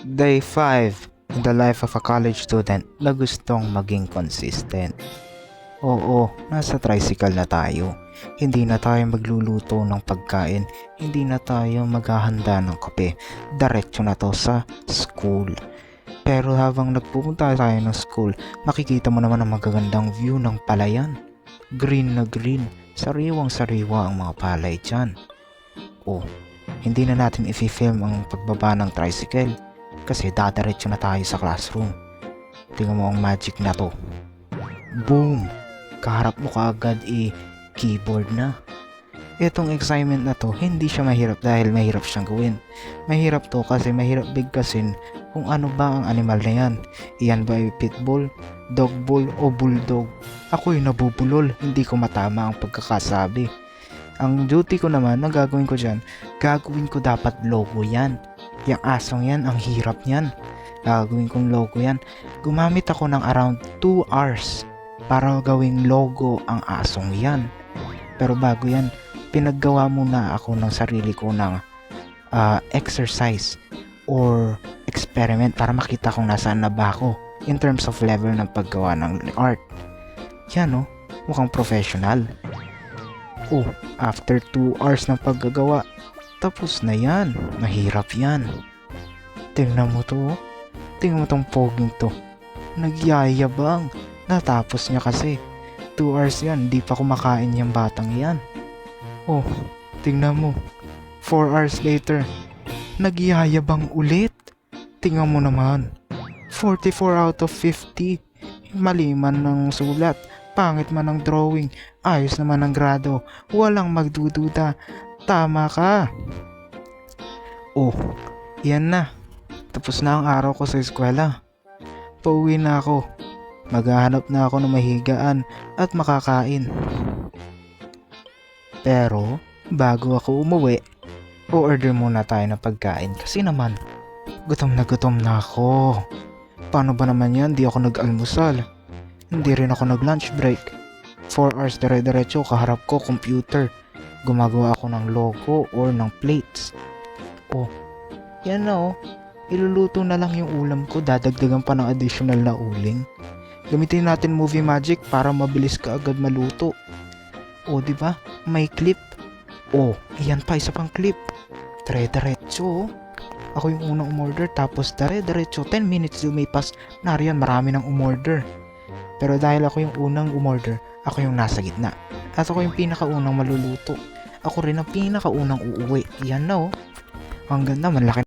Day 5 in the life of a college student na gustong maging consistent. Oo, nasa tricycle na tayo. Hindi na tayo magluluto ng pagkain. Hindi na tayo maghahanda ng kape. Diretso na to sa school. Pero habang nagpupunta tayo ng school, makikita mo naman ang magagandang view ng palayan. Green na green. Sariwang sariwa ang mga palay dyan. Oh, hindi na natin i-film ang pagbaba ng tricycle kasi dadiretso na tayo sa classroom. Tingnan mo ang magic na to. Boom! Kaharap mo kaagad keyboard na. Itong excitement na to, hindi siya mahirap dahil mahirap siyang gawin. Mahirap to kasi mahirap bigkasin kung ano ba ang animal na yan. Iyan ba ay pitbull, dogbull o bulldog? Ako'y nabubulol, hindi ko matama ang pagkakasabi. Ang duty ko naman, ang gagawin ko dyan, gagawin ko dapat logo yan. Yang asong yan, ang hirap yan. Gagawin kong logo yan. Gumamit ako ng around 2 hours para gawing logo ang asong yan. Pero bago yan, pinaggawa muna ako ng sarili ko ng exercise or experiment para makita kung nasaan na ba ako in terms of level ng paggawa ng art. Yan no, mukhang professional. Oh, after 2 hours ng paggagawa, tapos na yan. Mahirap yan. Tingnan mo to. Tingnan mo tong poging to. Nagyayabang. Natapos niya kasi. 2 hours yan. Di pa kumakain yung batang yan. Oh, tingnan mo. 4 hours later. Nagyayabang ulit. Tingnan mo naman. 44 out of 50. Mali man ng sulat. Pangit man ang drawing. Ayos naman ang grado. Walang magdududa. Tama ka. Oh, yan na. Tapos na ang araw ko sa eskwela. Pauwi na ako. Maghahanap na ako ng mahigaan at makakain. Pero, bago ako umuwi, o-order muna tayo ng pagkain kasi naman, gutom na ako. Paano ba naman yan? Di ako nag-almusal. Hindi rin ako nag-lunch break. 4 hours dire-diretso kaharap ko computer. Gumagawa ako ng logo or ng plates. Oh, yan na oh. Iluluto na lang yung ulam ko. Dadagdagan pa ng additional na uling. Gamitin natin movie magic para mabilis ka agad maluto. Oh, di ba? May clip. Oh, iyan pa isa pang clip. Dire-diretso. Ako yung unang umorder tapos dire-diretso 10 minutes lumipas. Nariyan marami ng umorder. Pero dahil ako yung unang umorder, ako yung nasa gitna. At ako yung pinakaunang maluluto. Ako rin ang pinakaunang uuwi. Yan na oh. Ang ganda, malaki